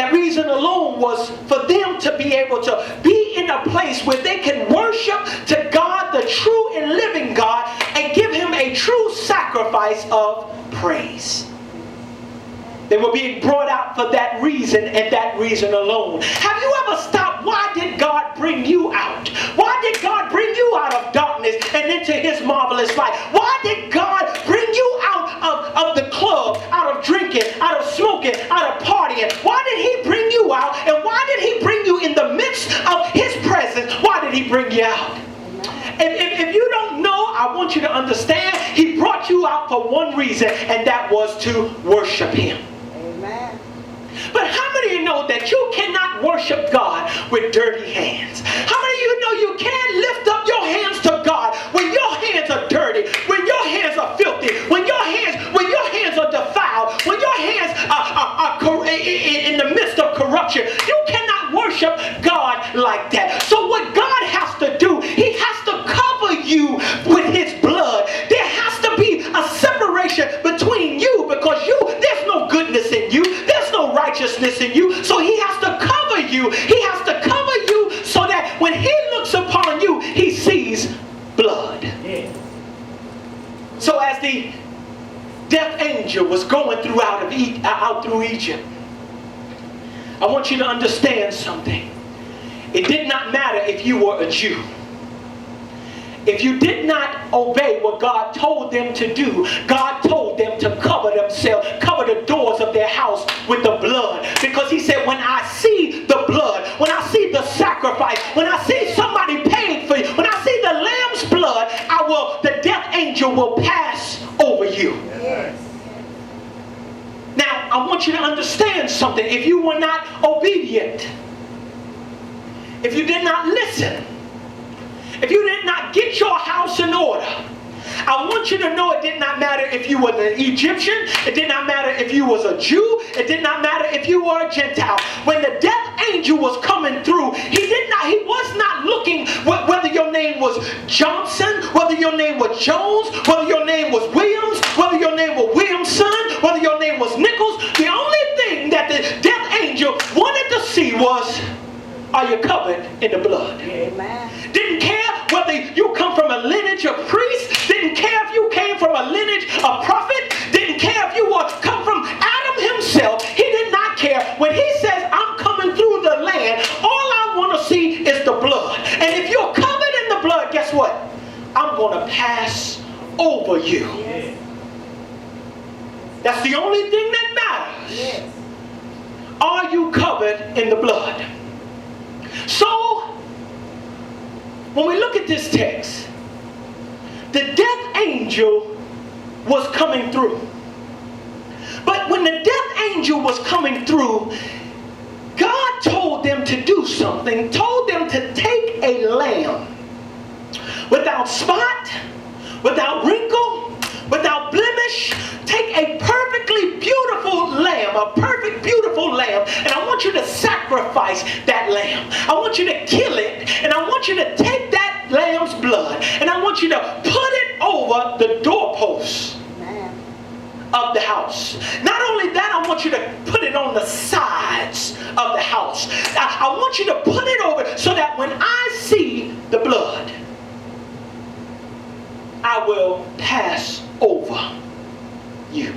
That reason alone was for them to be able to be in a place where they can worship to God, the true and living God, and give him a true sacrifice of praise. They were being brought out for that reason and that reason alone. Have you ever stopped? Why did God bring you out? Why did God bring you out of darkness and into his marvelous light? Why did God bring you out of the club, out of drinking, out of smoking, out of partying? Why did he bring you out? And why did he bring you in the midst of his presence? Why did he bring you out? If you don't know, I want you to understand, he brought you out for one reason, and that was to worship him. Amen. But how many of you know that you cannot worship God with dirty hands? How many of you know you can't lift up your hands to God when your hands are dirty, when your hands are filthy, when your hands are defiled, when your hands are in the midst of corruption? You cannot worship God like that. So what God has to do, he has to cover you with his blood. There has to be a separation between you, because there's no goodness in you. There's no righteousness in you. So he has to cover you. He has to cover you so that when he looks upon you, he sees blood. Yeah. So as the death angel was going out through Egypt, I want you to understand something. It did not matter if you were a Jew. If you did not obey what God told them to do, God told them to cover themselves, cover the doors of their house with the blood. Because he said, when I see the blood, when I see the sacrifice, when I see somebody paid for you, when I see the lamb's blood, the death angel will pass over you. Yes. Now, I want you to understand something. If you were not obedient, if you did not listen, if you did not get your house in order, I want you to know it did not matter if you were an Egyptian. It did not matter if you was a Jew. It did not matter if you were a Gentile. When the death angel was coming through, he was not looking whether your name was Johnson, whether your name was Jones, whether your name was Williams, whether your name was Williamson, whether your name was Nichols. The only thing that the death angel wanted to see was, are you covered in the blood? Amen. Didn't care whether you come from a lineage of priests. Didn't care if you came from a lineage of prophet. Didn't care if you come from Adam himself. He did not care. When he says, I'm coming through the land, all I want to see is the blood. And if you're covered in the blood, guess what? I'm going to pass over you. Yes. That's the only thing that matters. Yes. Are you covered in the blood? So, when we look at this text, the death angel was coming through. But when the death angel was coming through, God told them to do something, told them to take a lamb without spot, without wrinkle, without blemish. Take a perfectly beautiful lamb, a perfect beautiful lamb, and I want you to sacrifice that lamb. I want you to kill it, and I want you to take that lamb's blood, and I want you to put it over the doorposts of the house. Not only that, I want you to put it on the sides of the house. I want you to put it over so that when I see the blood, I will pass over you.